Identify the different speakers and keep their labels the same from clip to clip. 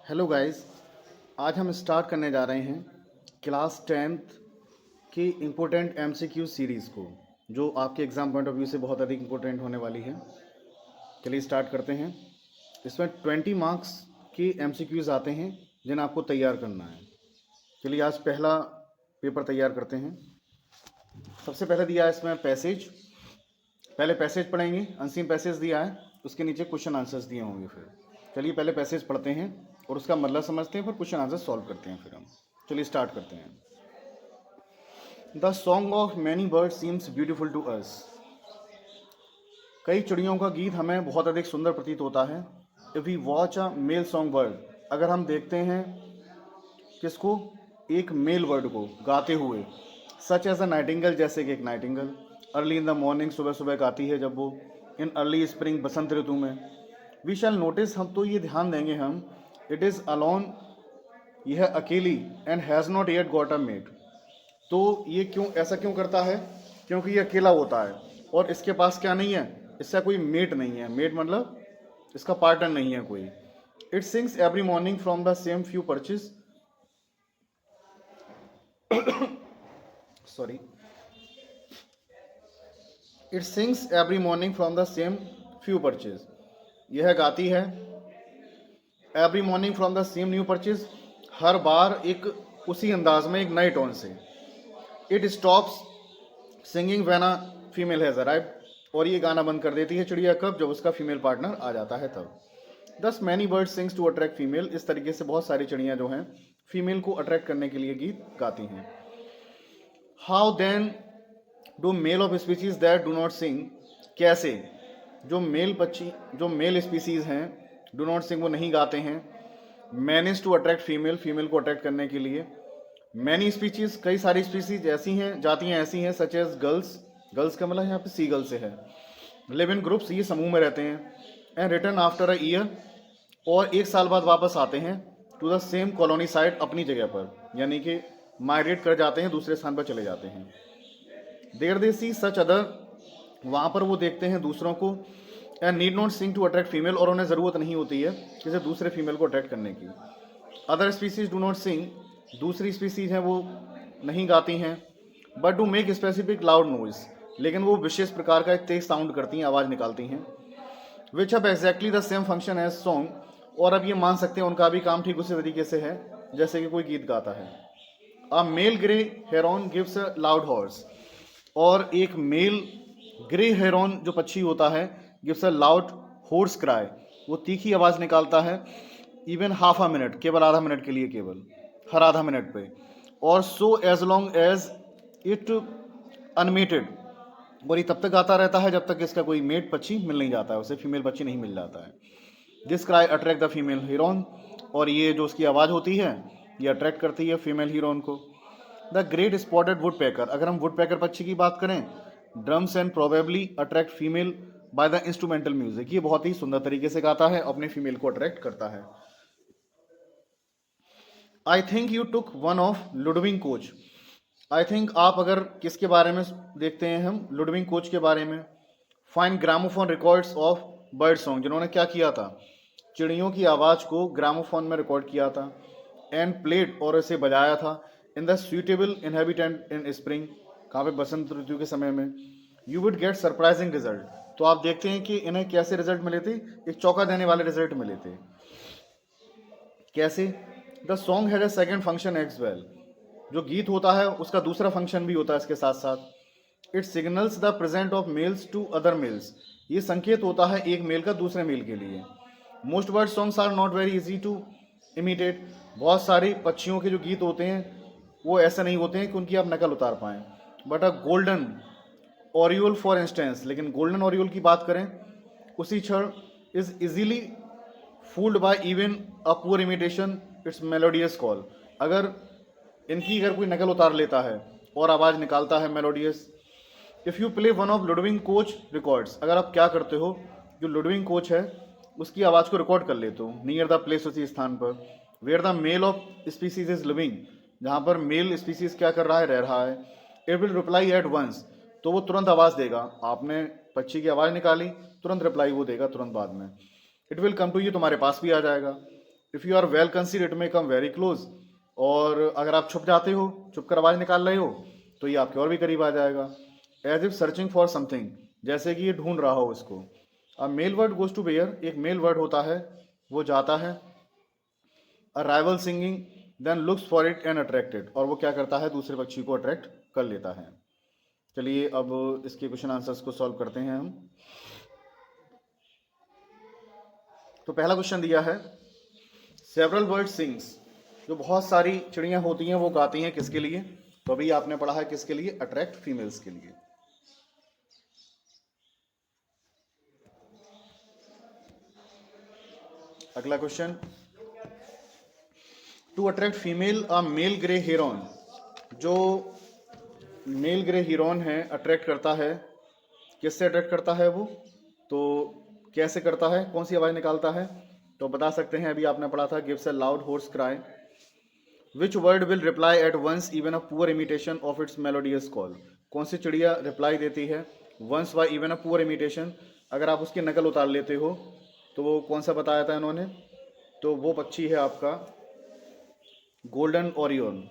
Speaker 1: Hello guys. आज हम start करने जा रहे हैं क्लास 10th की इम्पोर्टेंट एमसीक्यू सीरीज़ को, जो आपके एग्ज़ाम पॉइंट ऑफ व्यू से बहुत अधिक इम्पोर्टेंट होने वाली है। चलिए स्टार्ट करते हैं। इसमें 20 मार्क्स की एमसीक्यूज़ आते हैं जिन्हें आपको तैयार करना है। चलिए आज पहला पेपर तैयार करते हैं। सबसे पहले दिया है इसमें पैसेज। पहले पैसेज पढ़ेंगे, अनसीन पैसेज दिया है, उसके नीचे क्वेश्चन आंसर्स दिए होंगे। फिर चलिए पहले पैसेज पढ़ते हैं और उसका मतलब समझते हैं, फिर क्वेश्चन आंसर सॉल्व करते हैं। फिर हम चलिए स्टार्ट करते हैं। The song of many bird seems beautiful to us. कई चिड़ियों का गीत हमें बहुत अधिक सुंदर प्रतीत होता है। If we watch a male song bird, अगर हम देखते हैं किसको, एक मेल बर्ड को गाते हुए, सच एज अ नाइटिंगल, जैसे कि एक Nightingale. Early in the morning, सुबह सुबह गाती है जब वो। इन अर्ली स्प्रिंग, बसंत ऋतु में। वी शैल नोटिस, हम तो ये ध्यान देंगे हम, इट इज़ अलोन, यह अकेली, and has not yet got a mate. तो ये क्यों ऐसा क्यों करता है? क्योंकि ये अकेला होता है और इसके पास क्या नहीं है, इसका कोई मेट नहीं है। मेट मतलब इसका पार्टनर नहीं है कोई। It sings every morning from the same few perches, sorry, it sings every morning from the same few perches. यह गाती है every morning from the same new perches, हर बार एक उसी अंदाज में, एक नए टोन से। It stops singing when a female has arrived, और ये गाना बंद कर देती है चिड़िया कब, जब उसका फीमेल पार्टनर आ जाता है तब। Thus many bird sings to attract female, इस तरीके से बहुत सारी चिड़ियाँ जो हैं फीमेल को अट्रैक्ट करने के लिए गीत गाती हैं। How then do male of species that do not sing, कैसे जो मेल पक्षी, जो मेल स्पीसीज हैं, डू नॉट सिंग, वो नहीं गाते हैं। Manage to attract female, female को अट्रैक्ट करने के लिए। मैनी स्पीसीज, कई सारी स्पीसीज ऐसी हैं, जातियां ऐसी हैं, सच एज गर्ल्स, गर्ल्स का मतलब यहाँ पे सी गर्ल से है। लिव इन ग्रुप्स, ये समूह में रहते हैं। And return after a year, और एक साल बाद वापस आते हैं। To the same colony side, अपनी जगह पर, यानी कि माइग्रेट कर जाते हैं, दूसरे स्थान पर चले जाते हैं। देर दे सी सच अदर, वहाँ पर वो देखते हैं दूसरों को। And need not sing to attract female, और उन्हें ज़रूरत नहीं होती है किसी दूसरे फीमेल को अट्रैक्ट करने की। अदर स्पीसीज डू नॉट सिंग, दूसरी स्पीसीज हैं वो नहीं गाती हैं। But do make specific loud noise, लेकिन वो विशेष प्रकार का एक तेज साउंड करती हैं, आवाज़ निकालती हैं। Which have exactly the same function as song, और अब ये मान सकते हैं उनका भी काम ठीक उसी तरीके से है जैसे कि कोई गीत गाता है। A male grey heron gives a loud hoarse, और एक मेल ग्रे हेरॉन जो पक्षी होता है, gives a loud hoarse cry, वो तीखी आवाज़ निकालता है। इवन हाफ अ मिनट, केवल आधा मिनट के लिए, केवल हर आधा मिनट पे। और so as long as it unmated, और ये तब तक गाता रहता है जब तक इसका कोई मेट पक्षी मिल नहीं जाता है, उसे फीमेल पक्षी नहीं मिल जाता है। This cry attract the female Heron, और ये जो उसकी आवाज़ होती है ये अट्रैक्ट करती है फीमेल हीरोन को। द ग्रेट स्पॉटेड वुड पैकर, अगर हम वुड पैकर पक्षी की बात करें, drums and probably attract female by the instrumental music, ये बहुत ही सुंदर तरीके से गाता है, अपने फीमेल को अट्रैक्ट करता है। I think you took one of Ludwig coach, I think आप अगर किसके बारे में देखते हैं हम, लुडविंग कोच के बारे में। Fine gramophone records of bird song, जिन्होंने क्या किया था, चिड़ियों की आवाज़ को ग्रामोफोन में रिकॉर्ड किया था। एंड प्लेड, और इसे बजाया था। In the suitable inhabitant in spring, कहाँ पे, बसंत ऋतु के समय में। You would get surprising result, तो आप देखते हैं कि इन्हें कैसे रिजल्ट मिले थे, एक चौंका देने वाले रिजल्ट मिले थे। कैसे? The song has a second function as well, जो गीत होता है उसका दूसरा फंक्शन भी होता है इसके साथ साथ। It signals the present of males to other males, ये संकेत होता है एक मेल का दूसरे मेल के लिए। Most bird songs are not very easy to imitate, बहुत सारे पक्षियों के जो गीत होते हैं वो ऐसे नहीं होते हैं कि उनकी आप नकल उतार पाएँ। But a golden oriole for instance, लेकिन गोल्डन ओरियोल की बात करें, उसी क्षण is easily fooled by even a poor imitation its melodious call, अगर इनकी अगर कोई नकल उतार लेता है और आवाज़ निकालता है melodious. If you play one of Ludwig coach records, अगर आप क्या करते हो, जो लुडविंग कोच है उसकी आवाज़ को रिकॉर्ड कर लेते हो नियर द प्लेस, उसी स्थान पर, where the male of species is living, जहाँ पर मेल स्पीसीज क्या कर रहा है, रह रहा है। It will reply at once, तो वो तुरंत आवाज़ देगा, आपने पक्षी की आवाज़ निकाली, तुरंत रिप्लाई वो देगा तुरंत बाद में। It will come to you, तुम्हारे पास भी आ जाएगा। If you are well concealed it may come very close, और अगर आप छुप जाते हो, छुप कर आवाज़ निकाल रहे हो, तो ये आपके और भी करीब आ जाएगा। As if searching for something, जैसे कि ये ढूंढ रहा हो इसको। अब male bird goes to bear, एक मेल वर्ड होता है, वो जाता है। A rival singing then looks for it and attracted, और वो क्या करता है, दूसरे पक्षी को अट्रैक्ट कर लेता है। चलिए अब इसके क्वेश्चन आंसर्स को सॉल्व करते हैं हम। तो पहला क्वेश्चन दिया है, सेवरल बर्ड सिंग्स, जो बहुत सारी चिड़ियां होती हैं वो गाती हैं किसके लिए? तो अभी आपने पढ़ा है किसके लिए, अट्रैक्ट फीमेल्स के लिए। अगला question, to attract female a male grey heron, जो मेल ग्रे हिरॉन है अट्रैक्ट करता है, किससे अट्रैक्ट करता है वो? तो कैसे करता है, कौन सी आवाज़ निकालता है? तो बता सकते हैं, अभी आपने पढ़ा था, gives a loud hoarse cry. Which bird will reply at once even a poor imitation of its melodious call, कौन सी चिड़िया रिप्लाई देती है once by even a poor imitation, अगर आप उसकी नकल उतार लेते हो? तो वो कौन सा बताया था इन्होंने? तो वो पक्षी है आपका golden Orion.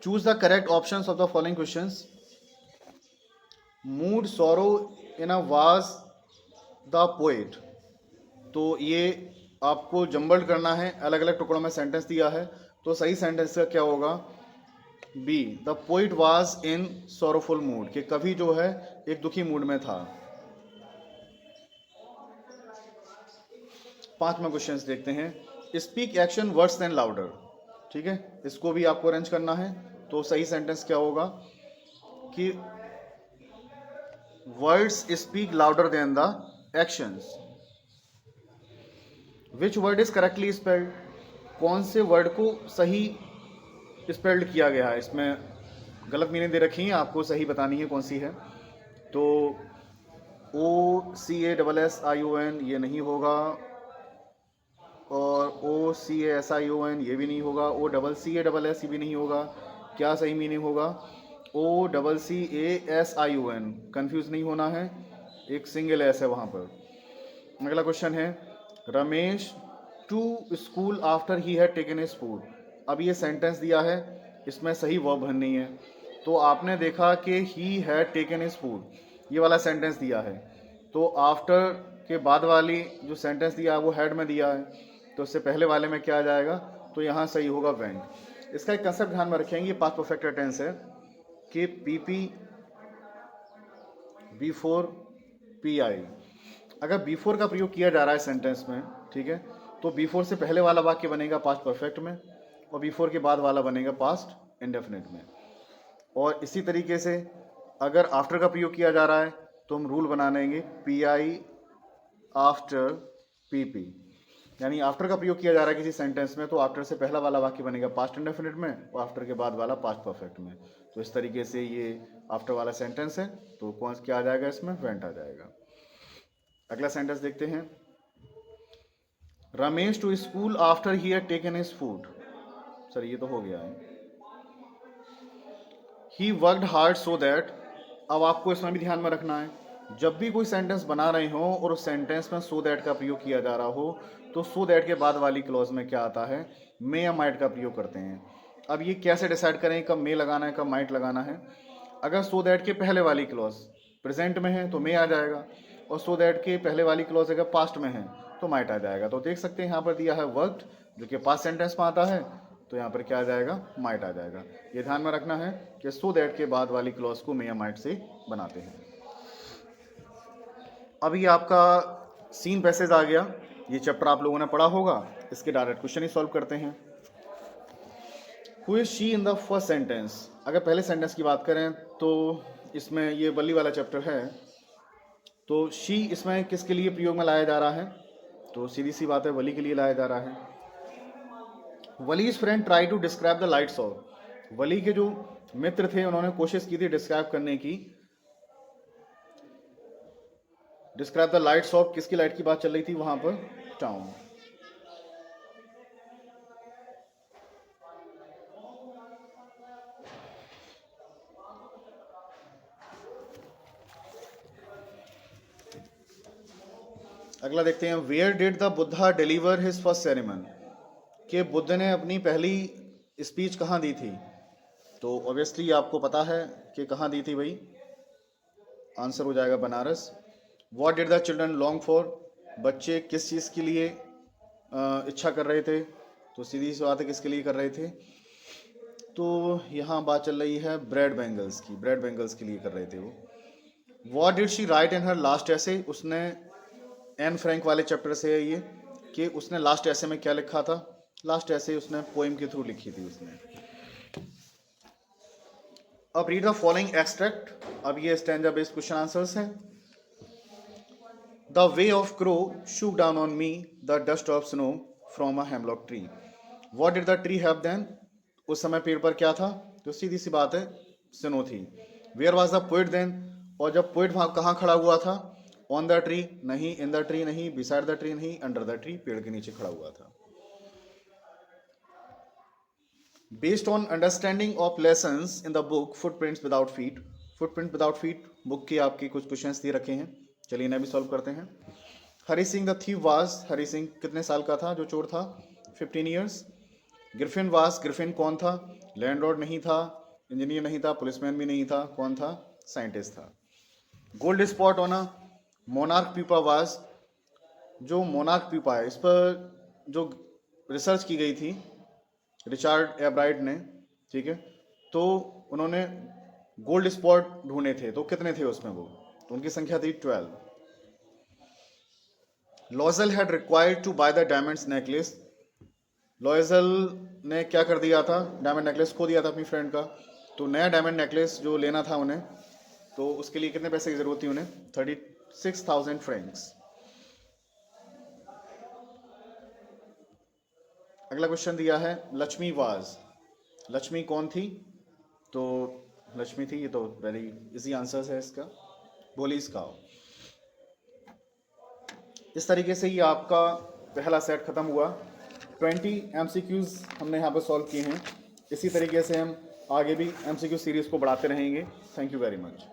Speaker 1: Choose the correct options of the following questions. Mood sorrow in a was the poet, तो ये आपको जम्बल्ड करना है, अलग अलग टुकड़ों में सेंटेंस दिया है, तो सही सेंटेंस का क्या होगा? B, the poet was in sorrowful mood, कि कभी जो है एक दुखी मूड में था। पांचवा क्वेश्चन देखते हैं, speak action words than louder, ठीक है, इसको भी आपको अरेंज करना है। तो सही सेंटेंस क्या होगा कि words speak louder than the actions. Which word is correctly spelled, कौन से वर्ड को सही स्पेल्ड किया गया है, इसमें गलत मीनिंग दे रखी है, आपको सही बतानी है कौन सी है। तो OCASSION ये नहीं होगा, और OCASION ये भी नहीं होगा, OCCASS ये भी नहीं होगा। क्या सही मीनिंग होगा? OCCASION, कंफ्यूज नहीं होना है, एक सिंगल एस है वहाँ पर। अगला क्वेश्चन है, Ramesh to school after he had taken his food, अब ये सेंटेंस दिया है, इसमें सही वर्ब नहीं है। तो आपने देखा कि ही हैड टेकन हिज फूड, ये वाला सेंटेंस दिया है, तो आफ्टर के बाद वाली जो सेंटेंस दिया है वो हैड में दिया है, तो उससे पहले वाले में क्या आ जाएगा? तो यहाँ सही होगा वेंट। इसका एक कंसेप्ट ध्यान में रखेंगे, ये पास्ट परफेक्ट टेंस है कि PP बिफोर PI, अगर बिफोर का प्रयोग किया जा रहा है सेंटेंस में, ठीक है, तो बिफोर से पहले वाला वाक्य बनेगा पास्ट परफेक्ट में, और बिफोर के बाद वाला बनेगा पास्ट इंडेफिनिट में। और इसी तरीके से अगर आफ्टर का प्रयोग किया जा रहा है तो हम रूल बना लेंगे PI आफ्टर PP, यानी आफ्टर का प्रयोग किया जा रहा है किसी सेंटेंस में, तो आफ्टर से पहला वाला वाक्य बनेगा पास्ट इंडेफिनिट में, और आफ्टर के बाद वाला पास्ट परफेक्ट में। तो इस तरीके से ये आफ्टर वाला सेंटेंस है, तो कौन क्या आ जाएगा इसमें? वेंट आ जाएगा। अगला सेंटेंस देखते हैं, Ramesh to school after he had taken his food, sir ये तो हो गया है। He worked hard so that, अब आपको इसमें भी ध्यान में रखना है, जब भी कोई सेंटेंस बना रहे हो और उस सेंटेंस में सो दैट का प्रयोग किया जा रहा हो, तो सो दैट के बाद वाली क्लॉज में क्या आता है? मे या माइट का प्रयोग करते हैं। अब ये कैसे डिसाइड करें कब मे लगाना है कब माइट लगाना है? अगर सो दैट के पहले वाली क्लॉज प्रेजेंट में है तो मे आ जाएगा, और सो दैट के पहले वाली क्लॉज अगर पास्ट में है तो माइट आ जाएगा। तो देख सकते हैं यहाँ पर दिया है वर्कड, जो कि पास्ट सेंटेंस में आता है, तो यहाँ पर क्या आ जाएगा? माइट आ जाएगा। ये ध्यान में रखना है कि सो दैट के बाद वाली क्लॉज को मे या माइट से बनाते हैं। अभी आपका सीन पैसेज आ गया, ये चैप्टर आप लोगों ने पढ़ा होगा, इसके डायरेक्ट क्वेश्चन ही सॉल्व करते हैं। Who is she in the first sentence, अगर पहले सेंटेंस की बात करें तो इसमें ये वली वाला चैप्टर है, तो शी इसमें किसके लिए प्रयोग में लाया जा रहा है? तो सीधी सी बात है, वली के लिए लाया जा रहा है। Wali's friend try to describe the lights of, Wali के जो मित्र थे उन्होंने कोशिश की थी डिस्क्राइब करने की, डिस्क्राइब द लाइट्स ऑफ, किसकी लाइट की बात चल रही थी वहां पर? टाउन। अगला देखते हैं, where did the Buddha deliver his first sermon, कि बुद्ध ने अपनी पहली स्पीच कहाँ दी थी? तो ऑब्वियसली आपको पता है कि कहाँ दी थी भाई, आंसर हो जाएगा Banaras. What did the children long for, बच्चे किस चीज़ के लिए इच्छा कर रहे थे? तो सीधी सी बात है, किसके लिए कर रहे थे? तो यहाँ बात चल रही है ब्रेड बेंगल्स की, ब्रेड बेंगल्स के लिए कर रहे थे वो। What did she write in her last ऐसे, उसने एन फ्रैंक वाले चैप्टर से है ये, कि उसने लास्ट ऐसे में क्या लिखा था? लास्ट ऐसे उसने पोएम के थ्रू लिखी थी उसने। अब रीड द फॉलोइंग एक्सट्रैक्ट, अब ये स्टैंजा बेस्ड क्वेश्चन आंसर्स हैं। The way of crow shook down on me the dust of snow from a hemlock tree. What did the tree have then, उस समय पेड़ पर क्या था? तो सीधी सी बात है, स्नो थी। Where was the poet then, और जब पोइट वहां कहाँ खड़ा हुआ था? ऑन द ट्री नहीं, इन द ट्री नहीं, बिसाइड द ट्री नहीं, अंडर द ट्री, पेड़ के नीचे खड़ा हुआ था। Based on understanding of lessons in the book footprints without feet, footprint without feet book के आपके कुछ क्वेश्चंस दे रखे हैं, चलिए इन्हें भी सॉल्व करते हैं। Hari Singh the thief was, Hari Singh कितने साल का था जो चोर था? 15 ईयर्स। ग्रिफिन वाज, ग्रिफिन कौन था? लैंडलॉर्ड नहीं था, इंजीनियर नहीं था, पुलिसमैन भी नहीं था, कौन था? साइंटिस्ट था। Gold spot on a monarch pupa was, जो मोनार्क प्यूपा है इस पर जो रिसर्च की गई थी रिचार्ड एब्राइट ने, ठीक है, तो उन्होंने गोल्ड स्पॉट ढूंढे थे, तो कितने थे उसमें वो? तो उनकी संख्या थी 12। Loisel had required to buy the diamonds necklace, Loisel ने क्या कर दिया था? डायमंड नेकलेस खो दिया था अपनी फ्रेंड का, तो नया डायमंड नेकलेस जो लेना था उन्हें, तो उसके लिए कितने पैसे की जरूरत थी उन्हें? 36,000 फ्रैंक्स। अगला क्वेश्चन दिया है, लक्ष्मी वाज, लक्ष्मी कौन थी? तो लक्ष्मी थी, ये तो वेरी इजी आंसर है इसका, बोलीज काउ। इस तरीके से ही आपका पहला सेट खत्म हुआ। 20 MCQs हमने यहाँ पर सॉल्व किए हैं। इसी तरीके से हम आगे भी MCQ सीरीज को बढ़ाते रहेंगे। Thank you very much.